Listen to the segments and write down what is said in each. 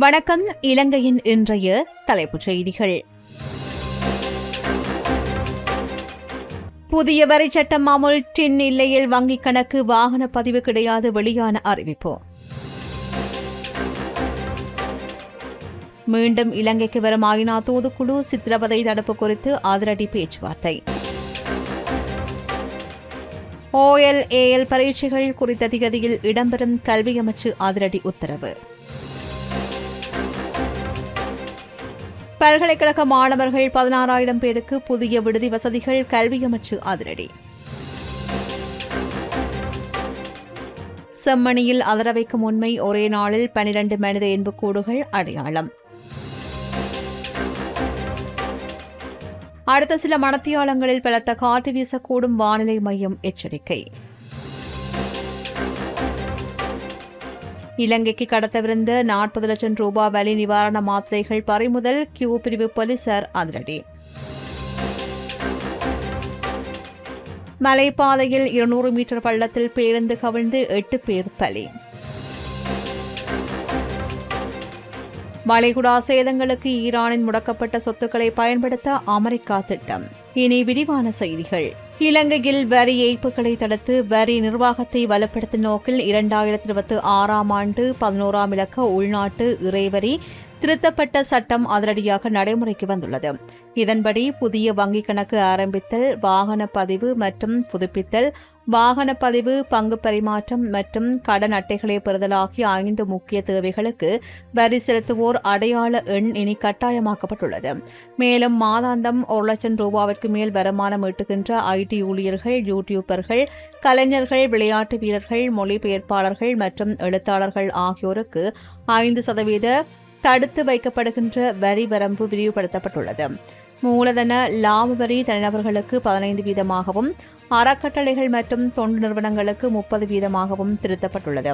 வணக்கம். இலங்கையின் இன்றைய தலைப்புச் செய்திகள். புதிய வரி சட்டம் அமுல். டின் இல்லையில் வங்கிக் கணக்கு, வாகன பதிவு கிடையாது. வெளியான அறிவிப்பு. மீண்டும் இலங்கைக்கு வரும் ஐநா தூதுக்குழு. சித்திரவதை தடுப்பு குறித்து அதிரடி பேச்சுவார்த்தை. OLAL பரீட்சைகள் குறித்த திகதியில் இடம்பெறும். கல்வி அமைச்சு அதிரடி உத்தரவு. பல்கலைக்கழக மாணவர்கள் 16,000 பேருக்கு புதிய விடுதி வசதிகள். கல்வி அமைச்சு அதிரடி. செம்மணியில் அதிர வைக்கும் உண்மை. ஒரே நாளில் 12 மனித எண்புக்கூடுகள் அடையாளம். அடுத்த சில மணத்தியாலங்களில் பலத்த காற்று வீசக்கூடும். வானிலை மையம் எச்சரிக்கை. இலங்கைக்கு கடத்தவிருந்த 40 லட்சம் ரூபாய் வலி நிவாரண மாத்திரைகள் பறிமுதல். கியூ பிரிவு போலீசார் அதிரடி. மலைப்பாதையில் 200 மீட்டர் பள்ளத்தில் பேருந்து கவிழ்ந்து 8 பேர் பலி. வளைகுடா சேதங்களுக்கு ஈரானின் முடக்கப்பட்ட சொத்துக்களை பயன்படுத்த அமெரிக்கா திட்டம். இனி விரிவான செய்திகள். இலங்கையில் வரி ஏய்ப்புகளை தடுத்து வரி நிர்வாகத்தை வலுப்படுத்தும் நோக்கில் 2026 ஆண்டு 11ஆம் இலக்க உள்நாட்டு இறைவரி திருத்தப்பட்ட சட்டம் அதிரடியாக நடைமுறைக்கு வந்துள்ளது. இதன்படி புதிய வங்கிக் கணக்கு ஆரம்பித்தல், வாகன பதிவு மற்றும் புதுப்பித்தல், வாகன பதிவு, பங்கு பரிமாற்றம் மற்றும் கடன் அட்டைகளை பெறுதல் ஆகிய 5 முக்கிய தேவைகளுக்கு வரி செலுத்துவோர் அடையாள எண் இனி கட்டாயமாக்கப்பட்டுள்ளது. மேலும் மாதாந்தம் 1 லட்சம் ரூபாவிற்கு மேல் வருமானம் ஈட்டுகின்ற IT ஊழியர்கள், யூடியூபர்கள், கலைஞர்கள், விளையாட்டு வீரர்கள், மொழிபெயர்ப்பாளர்கள் மற்றும் எழுத்தாளர்கள் ஆகியோருக்கு 5% தடுத்து வைக்கப்படுகின்ற வரி வரம்பு விரிவுபடுத்தப்பட்டுள்ளது. மூலதன லாப வரி தனிநபர்களுக்கு 15%, அறக்கட்டளைகள் மற்றும் தொண்டு நிறுவனங்களுக்கு 30%, திருத்தப்பட்டுள்ளது.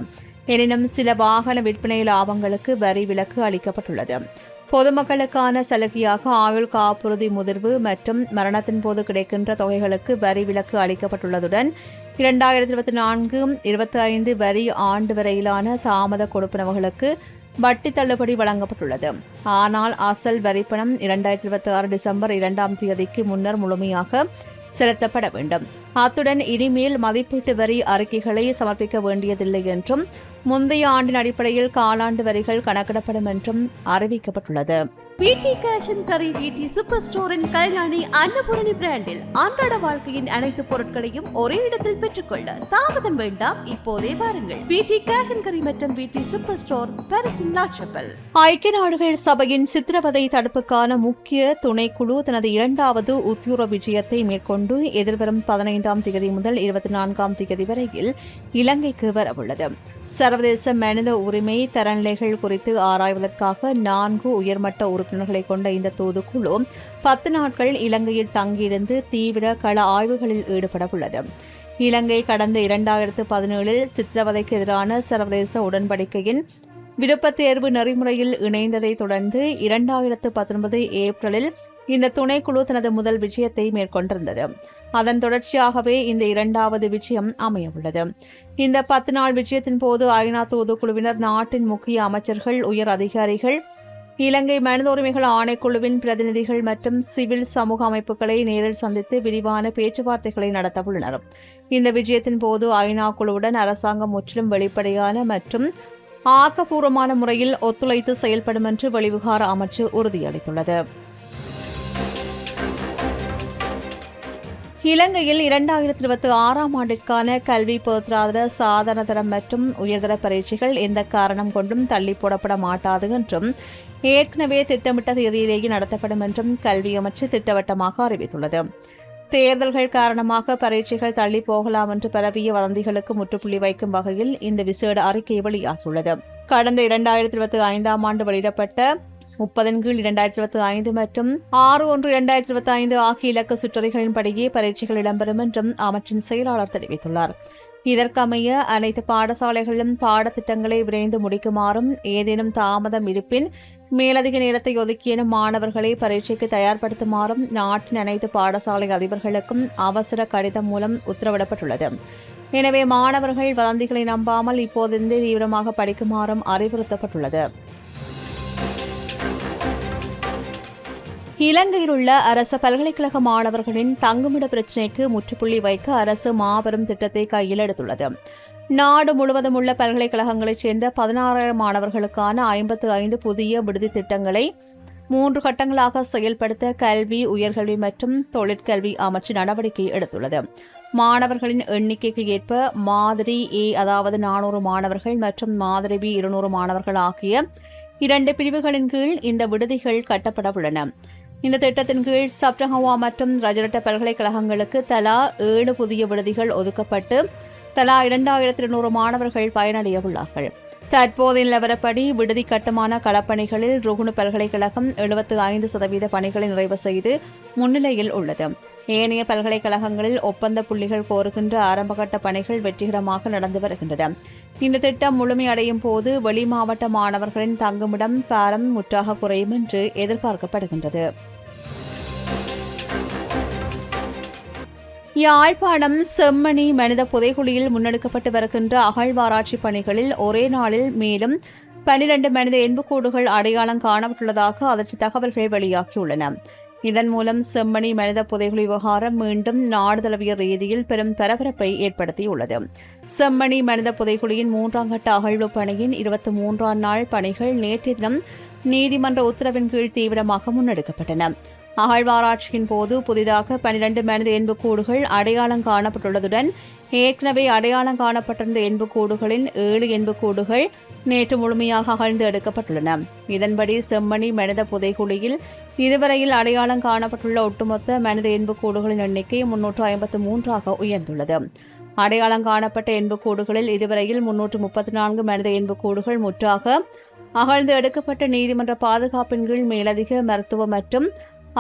எனினும் சில வாகன விற்பனை லாபங்களுக்கு வரி விலக்கு அளிக்கப்பட்டுள்ளது. பொதுமக்களுக்கான சலுகையாக ஆயுள் காப்புறுதி முதிர்வு மற்றும் மரணத்தின் போது கிடைக்கின்ற தொகைகளுக்கு வரி விலக்கு அளிக்கப்பட்டுள்ளதுடன் 2024-25 வரி ஆண்டு வரையிலான தாமத கொடுப்பனவுகளுக்கு வட்டி தள்ளுபடி வழங்கப்பட்டுள்ளது. ஆனால் அசல் வரிப்பணம் 2026 டிசம்பர் 2ஆம் தேதிக்கு முன்னர் முழுமையாக செலுத்தப்பட வேண்டும். அத்துடன் இனிமேல் மதிப்பீட்டு வரி அறிக்கைகளை சமர்ப்பிக்க வேண்டியதில்லை என்றும் முந்தைய ஆண்டின் அடிப்படையில் காலாண்டு வரிகள் கணக்கிடப்படும் என்றும் அறிவிக்கப்பட்டுள்ளது. VT cash and carry VT super ஸ்டோரின் கல்யாணி அன்னபூரணி பிராண்டில் அன்றாட வாழ்க்கையின் அனைத்து பொருட்களையும் ஒரே இடத்தில் பெற்றுக்கொள்ள தாமதம் வேண்டாம், இப்போதே வாருங்கள். வீட்டி கேஷ் அண்ட் கரி மற்றும் வீட்டி சூப்பர் ஸ்டோர், பாரிஸின் லா ஷாப்பல். ஐக்கிய நாடுகள் சபையின் சித்திரவதை தடுப்புக்கான முக்கிய துணைக்குழு தனது 2வது உத்தியோக விஜயத்தை மேற்கொண்டு எதிர்வரும் 15ஆம் தேதி முதல் 24ஆம் தேதி வரையில் இலங்கைக்கு வரவுள்ளது. சர்வதேச மனித உரிமை தரநிலைகள் குறித்து ஆராய்வதற்காக 4 உயர்மட்ட உறுப்பினர்களை கொண்ட இந்த தூதுக்குழு 10 நாட்கள் இலங்கையில் தங்கியிருந்து தீவிர கள ஆய்வுகளில் ஈடுபட உள்ளது. இலங்கை கடந்த 2017 சித்திரவதைக்கு எதிரான சர்வதேச உடன்படிக்கையின் விருப்பத் தேர்வு நெறிமுறையில் இணைந்ததை தொடர்ந்து 2019 ஏப்ரலில் இந்த துணைக்குழு தனது முதல் விஜயத்தை மேற்கொண்டிருந்தது. அதன் தொடர்ச்சியாகவே இந்த 2வது விஜயம் அமையவுள்ளது. இந்த 10 நாள் விஜயத்தின் போது ஐநா தூதுக்குழுவினர் நாட்டின் முக்கிய அமைச்சர்கள், உயர் அதிகாரிகள், இலங்கை மனித உரிமைகள் ஆணைக்குழுவின் பிரதிநிதிகள் மற்றும் சிவில் சமூக அமைப்புகளை நேரில் சந்தித்து விரிவான பேச்சுவார்த்தைகளை நடத்தவுள்ளனர். இந்த விஜயத்தின் போது ஐநா குழுவுடன் அரசாங்கம் முற்றிலும் வெளிப்படையான மற்றும் ஆக்கப்பூர்வமான முறையில் ஒத்துழைத்து செயல்படும் என்று வெளிவிவகார அமைச்சு உறுதியளித்துள்ளது. இலங்கையில் 2026ஆம் ஆண்டிற்கான கல்வி பொதுத்தராதர சாதாரணதரம் மற்றும் உயர்தர பரீட்சைகள் எந்த காரணம் கொண்டும் தள்ளி போடப்பட மாட்டாது என்றும் ஏற்கனவே திட்டமிட்ட தேதியிலேயே நடத்தப்படும் என்றும் கல்வி அமைச்சு திட்டவட்டமாக அறிவித்துள்ளது. தேர்தல்கள் காரணமாக பரீட்சைகள் தள்ளி போகலாம் என்று பரவிய வதந்திகளுக்கு முற்றுப்புள்ளி வைக்கும் வகையில் இந்த விசேட அறிக்கை வெளியாகியுள்ளது. கடந்த 2025ஆம் ஆண்டு வெளியிடப்பட்ட 30/2025 மற்றும் 6/1/2025 ஆகிய இலக்க சுற்றறிகளின்படியே பரீட்சைகள் இடம்பெறும் என்றும் அமைச்சின் செயலாளர் தெரிவித்துள்ளார். இதற்கமைய அனைத்து பாடசாலைகளிலும் பாடத்திட்டங்களை விரைந்து முடிக்குமாறும், ஏதேனும் தாமதம் இருப்பின் மேலதிக நேரத்தை ஒதுக்கியனும் மாணவர்களை பரீட்சைக்கு தயார்படுத்துமாறும் நாட்டின் அனைத்து பாடசாலை அதிபர்களுக்கும் அவசர கடிதம் மூலம் உத்தரவிடப்பட்டுள்ளது. எனவே மாணவர்கள் வதந்திகளை நம்பாமல் இப்போதிருந்தே தீவிரமாக படிக்குமாறும் அறிவுறுத்தப்பட்டுள்ளது. இலங்கையில் உள்ள அரசு பல்கலைக்கழக மாணவர்களின் தங்குமிட பிரச்சினைக்கு முற்றுப்புள்ளி வைக்க அரசு மாபெரும் திட்டத்தை கையில் எடுத்துள்ளது. நாடு முழுவதும் உள்ள பல்கலைக்கழகங்களைச் சேர்ந்த 16,000 மாணவர்களுக்கான 55 புதிய விடுதி திட்டங்களை 3 கட்டங்களாக செயல்படுத்த கல்வி, உயர்கல்வி மற்றும் தொழிற்கல்வி அமைச்சு நடவடிக்கை எடுத்துள்ளது. மாணவர்களின் எண்ணிக்கைக்கு ஏற்ப மாதிரி ஏ, அதாவது 400 மாணவர்கள் மற்றும் மாதிரி பி 200 மாணவர்கள் ஆகிய 2 பிரிவுகளின் கீழ் இந்த விடுதிகள் கட்டப்பட உள்ளன. இந்த திட்டத்தின் கீழ் சப்ரஹவா மற்றும் ரஜரட்ட பல்கலைக்கழகங்களுக்கு தலா 7 புதிய விடுதிகள் ஒதுக்கப்பட்டு தலா 2,200 மாணவர்கள் பயனடைய உள்ளார்கள். தற்போதைய நிலவரப்படி விடுதி கட்டுமான களப்பணிகளில் ருகுணு பல்கலைக்கழகம் 75% பணிகளை நிறைவு செய்து முன்னிலையில் உள்ளது. ஏனைய பல்கலைக்கழகங்களில் ஒப்பந்த புள்ளிகள் கோருகின்ற ஆரம்பகட்ட பணிகள் வெற்றிகரமாக நடந்து வருகின்றன. இந்த திட்டம் முழுமையடையும் போது வெளி மாவட்ட மாணவர்களின் தங்குமிடம் பாரம் முற்றாக குறையும் என்று எதிர்பார்க்கப்படுகின்றது. யாழ்ப்பாணம் செம்மணி மனித புதைகுழியில் முன்னெடுக்கப்பட்டு வருகின்ற அகழ்வாராய்ச்சி பணிகளில் ஒரே நாளில் மேலும் 12 மனித எண்புக்கூடுகள் அடையாளம் காணப்பட்டுள்ளதாக அதிர்ச்சி தகவல்கள் வெளியாகியுள்ளன. இதன் மூலம் செம்மணி மனித புதைகுழி விவகாரம் மீண்டும் நாடு தழுவிய ரீதியில் பெரும் பரபரப்பை ஏற்படுத்தியுள்ளது. செம்மணி மனித புதைகுழியின் 3ஆம் கட்ட அகழ்வு பணியின் 23ஆம் நாள் பணிகள் நேற்றைய தினம் நீதிமன்ற உத்தரவின் கீழ் தீவிரமாக முன்னெடுக்கப்பட்டன. அகழ்வாராய்ச்சியின் போது புதிதாக 12 மனித எண்புக்கூடுகள் அடையாளம் காணப்பட்டுள்ளதுடன் ஏற்கனவே அடையாளம் காணப்பட்டிருந்த எண்புக்கூடுகளின் 7 எண்புக்கூடுகள் நேற்று முழுமையாக அகழ்ந்து எடுக்கப்பட்டுள்ளன. இதன்படி செம்மணி மனித புதைகுழியில் இதுவரையில் அடையாளம் காணப்பட்டுள்ள ஒட்டுமொத்த மனித எண்புக்கூடுகளின் எண்ணிக்கை 353ஆக உயர்ந்துள்ளது. அடையாளம் காணப்பட்ட எண்புக்கூடுகளில் இதுவரையில் 334 மனித எண்புக்கூடுகள் முற்றாக அகழ்ந்து எடுக்கப்பட்ட நீதிமன்ற பாதுகாப்பின் கீழ் மேலதிக மருத்துவ மற்றும்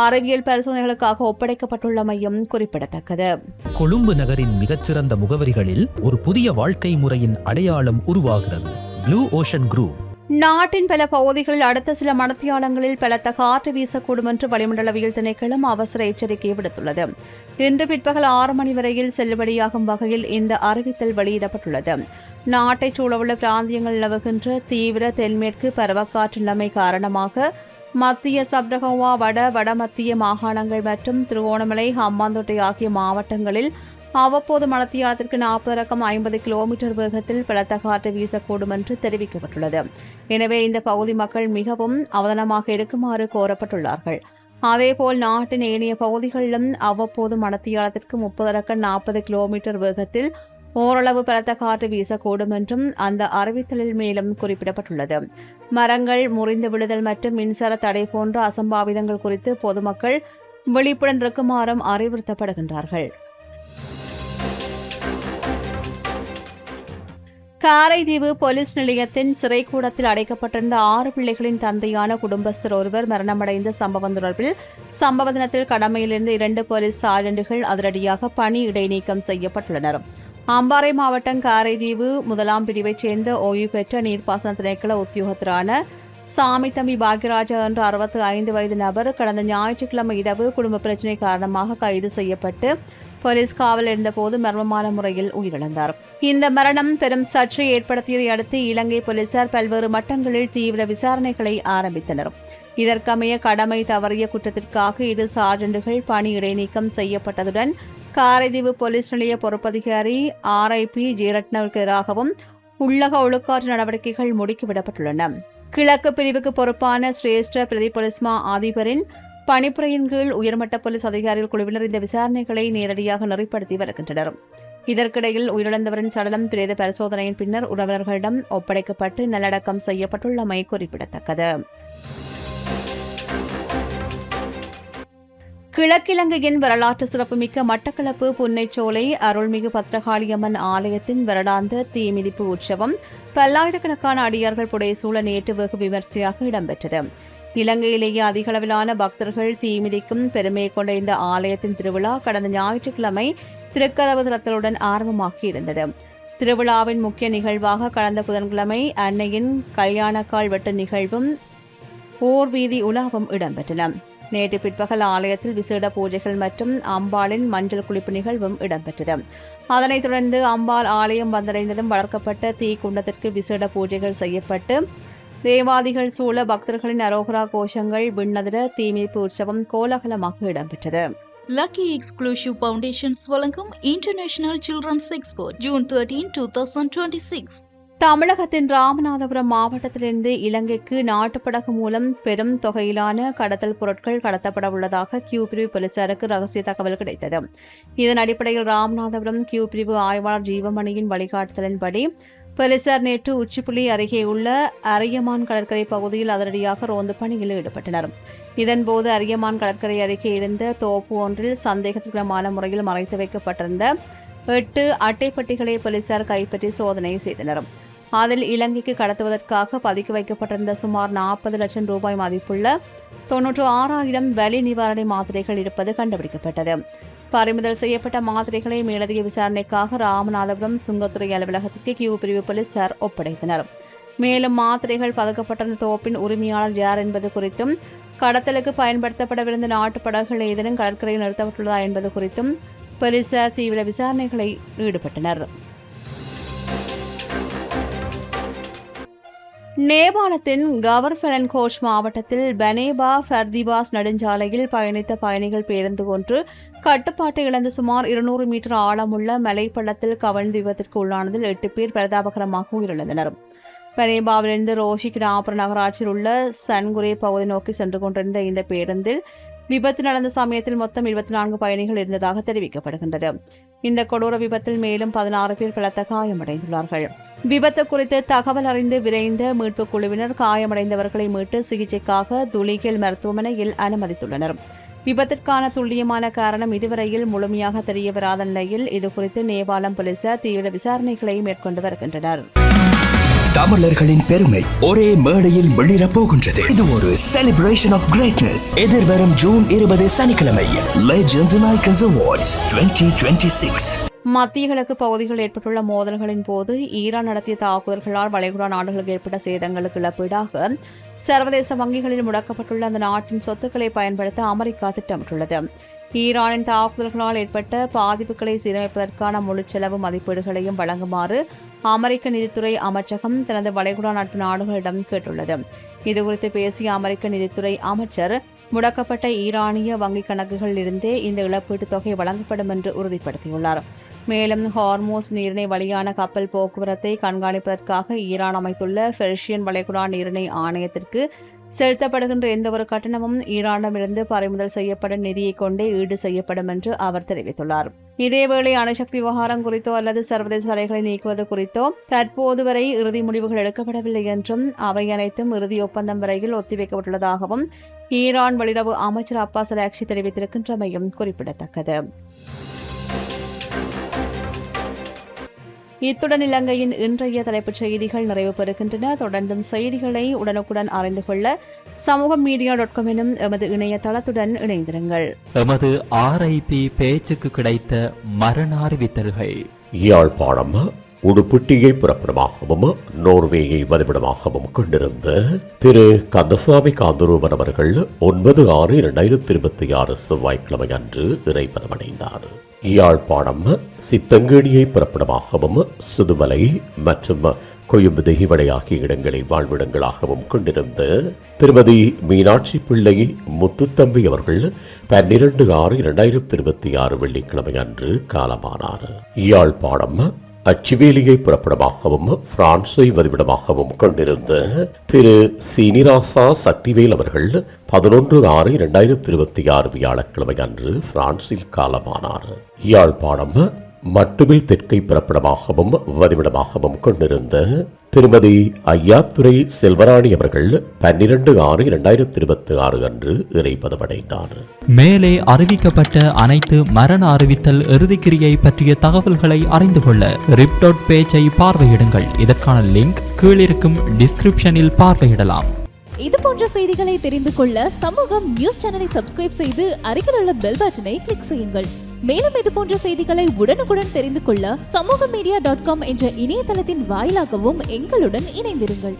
அறிவியல் பரிசோதனைகளுக்காக ஒப்படைக்கப்பட்டுள்ளமையும் குறிப்பிடத்தக்கது. கொழும்பு நகரின் மிகச்சிறந்த முகவரிகளில் ஒரு புதிய வாழ்க்கை முறையின் அடையாளம் உருவாகிறது. Blue ocean group. நாட்டின் பல பகுதிகளில் அடுத்த சில மணித்தியாலங்களில் பலத்த காற்று வீசக்கூடும் என்று வளிமண்டலவியல் திணைக்களம் அவசர எச்சரிக்கை விடுத்துள்ளது. இன்று பிற்பகல் 6 மணி வரையில் செல்லுபடியாகும் வகையில் இந்த அறிவித்தல் வெளியிடப்பட்டுள்ளது. நாட்டைச் சூழவுள்ள பிராந்தியங்கள் நிலவுகின்ற தீவிர தென்மேற்கு பருவக்காற்று நிலைமை காரணமாக மத்திய சப்ரகோவா, வடமத்திய மாகாணங்கள் மற்றும் திருகோணமலை, ஹம்பாந்தோட்டை ஆகிய மாவட்டங்களில் அவ்வப்போது மணித்தியாலத்திற்கு 40-50 கிலோமீட்டர் வேகத்தில் பலத்த காற்று வீசக்கூடும் என்று தெரிவிக்கப்பட்டுள்ளது. எனவே இந்த பகுதி மக்கள் மிகவும் அவதானமாக இருக்குமாறு கோரப்பட்டுள்ளார்கள். அதேபோல் நாட்டின் ஏனைய பகுதிகளிலும் அவ்வப்போது மணித்தியாலத்திற்கு 30-40 கிலோமீட்டர் வேகத்தில் ஓரளவு பலத்த காற்று வீசக்கூடும் என்றும் அந்த அறிவித்தலில் மேலும் குறிப்பிடப்பட்டுள்ளது. மரங்கள் முறிந்து விழுதல் மற்றும் மின்சார தடை போன்ற அசம்பாவிதங்கள் குறித்து பொதுமக்கள் விழிப்புடன் இருக்குமாறும் அறிவுறுத்தப்படுகின்றார்கள். காரைதீவு போலீஸ் நிலையத்தின் சிறைக்கூடத்தில் அடைக்கப்பட்டிருந்த 6 பிள்ளைகளின் தந்தையான குடும்பஸ்தர் ஒருவர் மரணமடைந்த சம்பவம் தொடர்பில் சம்பவ தினத்தில் கடமையிலிருந்து 2 போலீஸ் சார்ஜென்ட்டுகள் அதிரடியாக பணி இடைநீக்கம் செய்யப்பட்டுள்ளனர். அம்பாறை மாவட்டம் காரைதீவு 1ஆம் பிரிவைச் சேர்ந்த ஓய்வு பெற்ற நீர்ப்பாசன திணைக்கள உத்தியோகத்தரான சாமித்தம்பி பாக்யராஜா என்ற 65 வயது நபர் கடந்த ஞாயிற்றுக்கிழமை இரவு குடும்ப பிரச்சினை காரணமாக கைது செய்யப்பட்டு போலீஸ் காவல் இருந்தபோது மர்மமான முறையில் உயிரிழந்தார். இந்த மரணம் பெரும் சர்ச்சை ஏற்படுத்தியதை அடுத்து இலங்கை போலீசார் பல்வேறு மட்டங்களில் தீவிர விசாரணைகளை ஆரம்பித்தனர். இதற்கமைய கடமை தவறிய குற்றத்திற்காக 2 சார்ஜென்ட்டுகள் பணி இடைநீக்கம் செய்யப்பட்டதுடன் காரைதீவு போலீஸ் நிலைய பொறுப்பதிகாரி RIP ஜெயரட்னவுக்கு எதிராகவும் உள்ளக ஒழுக்காற்று நடவடிக்கைகள் முடுக்கிவிடப்பட்டுள்ளன. கிழக்கு பிரிவுக்கு பொறுப்பான சிரேஷ்ட பிரதி போலீஸ்மா அதிபரின் பணிப்புரையின் கீழ் உயர்மட்ட போலீஸ் அதிகாரிகள் குழுவினர் இந்த விசாரணைகளை நேரடியாக நெறிப்படுத்தி வருகின்றனர். இதற்கிடையில் உயிரிழந்தவரின் சடலம் பிரேத பரிசோதனையின் பின்னர் உறவினர்களிடம் ஒப்படைக்கப்பட்டு நல்லடக்கம் செய்யப்பட்டுள்ளமை குறிப்பிடத்தக்கது. கிழக்கிலங்கையின் வரலாற்று சிறப்புமிக்க மட்டக்களப்பு புன்னைச்சோலை அருள்மிகு பத்ரகாளியம்மன் ஆலயத்தின் வருடாந்த தீமிதிப்பு உற்சவம் பல்லாயிரக்கணக்கான அடியார்கள் புடைசூழ நேற்று வெகு விமர்சையாக இடம்பெற்றது. இலங்கையிலேயே அதிகளவிலான பக்தர்கள் தீமிதிக்கும் பெருமையை கொண்ட இந்த ஆலயத்தின் திருவிழா கடந்த ஞாயிற்றுக்கிழமை திருக்கதவு திறத்தலுடன் ஆரம்பமாகியிருந்தது. திருவிழாவின் முக்கிய நிகழ்வாக கடந்த புதன்கிழமை அன்னையின் கல்யாணக்கால் வெட்டு நிகழ்வும் ஊர்வீதி உலாவும் இடம்பெற்றன. நேற்று பிற்பகல் ஆலயத்தில் விசேட பூஜைகள் மற்றும் அம்பாளின் மஞ்சள் குளிப்பு நிகழ்வும் இடம்பெற்றது. அதனைத் தொடர்ந்து அம்பாள் ஆலயம் வந்தடைந்ததும் வளர்க்கப்பட்ட தீக்குண்டத்திற்கு விசேட பூஜைகள் செய்யப்பட்டு தேவாதிகள் சூழ பக்தர்களின் அரோகரா கோஷங்கள் விண்ணதிர தீமிப்பு உற்சவம் கோலாகலமாக இடம்பெற்றது. லக்கி எக்ஸ்க்ளூசிவ் ஃபவுண்டேஷன்ஸ் வழங்கும் இன்டர்நேஷனல் சில்ட்ரன்ஸ் எக்ஸ்போ ஜூன் 13, 2026. தமிழகத்தின் ராமநாதபுரம் மாவட்டத்திலிருந்து இலங்கைக்கு நாட்டுப்படகு மூலம் பெரும் தொகையிலான கடத்தல் பொருட்கள் கடத்தப்பட உள்ளதாக கியூ பிரிவு போலீசாருக்கு ரகசிய தகவல் கிடைத்தது. இதன் அடிப்படையில் ராமநாதபுரம் கியூ பிரிவு ஆய்வாளர் ஜீவமணியின் வழிகாட்டுதலின்படி போலீசார் நேற்று உச்சிப்புலி அருகே உள்ள அரியமான் கடற்கரை பகுதியில் அதிரடியாக ரோந்து பணியில் ஈடுபட்டனர். இதன்போது அரியமான் கடற்கரை அருகே இருந்த தோப்பு ஒன்றில் சந்தேகத்திற்குமான முறையில் மறைத்து வைக்கப்பட்டிருந்த 8 அட்டைப்பட்டிகளை போலீசார் கைப்பற்றி சோதனை செய்தனர். அதில் இலங்கைக்கு கடத்துவதற்காக பதுக்கி வைக்கப்பட்டிருந்த சுமார் 40 லட்சம் ரூபாய் மதிப்புள்ள 96,000 வலி நிவாரணை மாத்திரைகள் இருப்பது கண்டுபிடிக்கப்பட்டது. பறிமுதல் செய்யப்பட்ட மாத்திரைகளை மேலதிக விசாரணைக்காக ராமநாதபுரம் சுங்கத்துறை அலுவலகத்திற்கு கியூ பிரிவு போலீசார் ஒப்படைத்தனர். மேலும் மாத்திரைகள் பதுக்கப்பட்டிருந்த தோப்பின் உரிமையாளர் யார் என்பது குறித்தும், கடத்தலுக்கு பயன்படுத்தப்படவிருந்த நாட்டு படகுகள் ஏதேனும் கடற்கரையில் நிறுத்தப்பட்டுள்ளதா என்பது குறித்தும் போலீசார் தீவிர விசாரணைகளில் ஈடுபட்டனர். நேபாளத்தின் கவர்ஃபெலன்கோட் மாவட்டத்தில் பனேபா ஃபர்திபாஸ் நெடுஞ்சாலையில் பயணித்த பயணிகள் பேருந்து ஒன்று கட்டுப்பாட்டை இழந்து சுமார் 200 மீட்டர் ஆழமுள்ள மலைப்பள்ளத்தில் கவிழ்ந்து விபத்திற்கு உள்ளானதில் 8 பேர் பரிதாபகரமாக உயிரிழந்தனர். பனேபாவிலிருந்து ரோஷி கிராமப்புற நகராட்சியில் உள்ள சன்குரே பகுதி நோக்கி சென்று கொண்டிருந்த இந்த பேருந்தில் விபத்து நடந்த சமயத்தில் மொத்தம் 24 பயணிகள் இருந்ததாக தெரிவிக்கப்படுகின்றது. இந்த கொடூர விபத்தில் மேலும் 16 பேர் பலத்த காயமடைந்துள்ளார்கள். விபத்து குறித்து தகவல் அறிந்து விரைந்த மீட்புக் குழுவினர் காயமடைந்தவர்களை மீட்டு சிகிச்சைக்காக துலிகேல் மருத்துவமனையில் அனுமதித்துள்ளனர். விபத்திற்கான துல்லியமான காரணம் இதுவரையில் முழுமையாக தெரியவராத நிலையில் இதுகுறித்து நேபாளம் போலீசார் தீவிர விசாரணைகளை மேற்கொண்டு வருகின்றனர். தமிழர்களின் பெருமை ஒரே மேடையில் வெளியிடப் போகின்றது. இது ஒரு செலிப்ரேஷன் ஆஃப் கிரேட்னஸ். எதிர்வரும் ஜூன் 20 சனிக்கிழமை லெஜெண்ட்ஸ் அண்ட் ஐகான்ஸ் அவார்ட்ஸ் 2026. மத்திய கிழக்கு பகுதிகளில் ஏற்பட்டுள்ள மோதல்களின் போது ஈரான் நடத்திய தாக்குதல்களால் வளைகுடா நாடுகளுக்கு ஏற்பட்ட சேதங்களுக்கு இழப்பீடாக சர்வதேச வங்கிகளில் முடக்கப்பட்டுள்ள அந்த நாட்டின் சொத்துக்களை பயன்படுத்த அமெரிக்கா திட்டமிட்டுள்ளது. ஈரானின் தாக்குதல்களால் ஏற்பட்ட பாதிப்புகளை சீரமைப்பதற்கான முழு செலவு மதிப்பீடுகளையும் வழங்குமாறு அமெரிக்க நிதித்துறை அமைச்சகம் தனது வளைகுடா நட்பு நாடுகளிடம் கேட்டுள்ளது. இதுகுறித்து பேசிய அமெரிக்க நிதித்துறை அமைச்சர், முடக்கப்பட்ட ஈரானிய வங்கிக் கணக்குகளில் இருந்தே இந்த இழப்பீட்டுத் தொகை வழங்கப்படும் என்று உறுதிப்படுத்தியுள்ளார். மேலும் ஹார்மோஸ் நீரிணை வழியான கப்பல் போக்குவரத்தை கண்காணிப்பதற்காக ஈரான் அமைத்துள்ள பெர்ஷியன் வளைகுடா நீரிணை ஆணையத்திற்கு செலுத்தப்படுகின்ற எந்தவொரு கட்டணமும் ஈரானிடமிருந்து பறிமுதல் செய்யப்படும் நிதியை கொண்டே ஈடு செய்யப்படும் என்று அவர் தெரிவித்துள்ளார். இதேவேளை அணுசக்தி விவகாரம் குறித்தோ அல்லது சர்வதேச தடைகளை நீக்குவது குறித்தோ தற்போது வரை இறுதி முடிவுகள் எடுக்கப்படவில்லை என்றும் அவை அனைத்தும் இறுதி ஒப்பந்தம் வரையில் ஒத்திவைக்கப்பட்டுள்ளதாகவும் ஈரான் வெளியுறவு அமைச்சர் அப்பாஸ் அராக்சி தெரிவித்திருக்கின்றமையும் குறிப்பிடத்தக்கது. இத்துடன் இலங்கையின் இன்றைய தலைப்புச் செய்திகள் நிறைவு பெறுகின்றன. தொடர்ந்தும் செய்திகளை உடனுக்குடன் அறிந்து கொள்ள samoogamedia.com எனும் எமது இணையதளத்துடன் இணைந்திருங்கள். எமது RIP பேச்சுக்கு கிடைத்த மரண அறிவித்தல்கள். யாழ்ப்பாணம் உடுப்பிட்டியை புறப்படமாகவும் நோர்வேயை வதிவிடமாகவும் கொண்டிருந்த திரு கந்தசாமி காந்தரூபன் அவர்கள் 9/6/2026 செவ்வாய்க்கிழமை அன்று இறைப்பதமடைந்தார். யாழ்ப்பாணம் சித்தங்கேணியை புறப்படமாகவும் சுதுமலை மற்றும் கொழும்பு தெஹிவளை ஆகிய இடங்களை வாழ்விடங்களாகவும் கொண்டிருந்த திருமதி மீனாட்சி பிள்ளை முத்துத்தம்பி அவர்கள் 12/6/2026 வெள்ளிக்கிழமை அன்று காலமானார். யாழ்ப்பாணம் அச்சுவேலியை புறப்படமாகவும் பிரான்சை வதிவிடமாகவும் கொண்டிருந்த திரு சீனிராசா சக்திவேல் அவர்கள் 11/6/2026 வியாழக்கிழமை அன்று பிரான்சில் காலமானார். யாழ்ப்பாணம் மட்டுவில் தெற்கை பிறப்பிடமாகவும் வதிவிடமாகவும் கொண்டிருந்த திருமதி ஐயாத்துரை செல்வராணி அவர்கள் 12/6/2026 அன்று இறைப்பதமடைந்தார். மேலே அறிவிக்கப்பட்ட அனைத்து மரண அறிவித்தல் இறுதிக்கிரியை பற்றிய தகவல்களை அறிந்து கொள்ள ரிப் பேஜை பார்வையிடுங்கள். இதற்கான லிங்க் கீழிருக்கும் டிஸ்கிரிப்ஷனில் பார்வையிடலாம். இது போன்ற செய்திகளை தெரிந்து கொள்ள சமூகம் நியூஸ் சேனலை சப்ஸ்கிரைப் செய்து அருகில் உள்ள பெல் பட்டனை கிளிக் செய்யுங்கள். மேலும் இது போன்ற செய்திகளை உடனுக்குடன் தெரிந்து கொள்ள samoogamedia.com என்ற இணையதளத்தின் வாயிலாகவும் எங்களுடன் இணைந்திருங்கள்.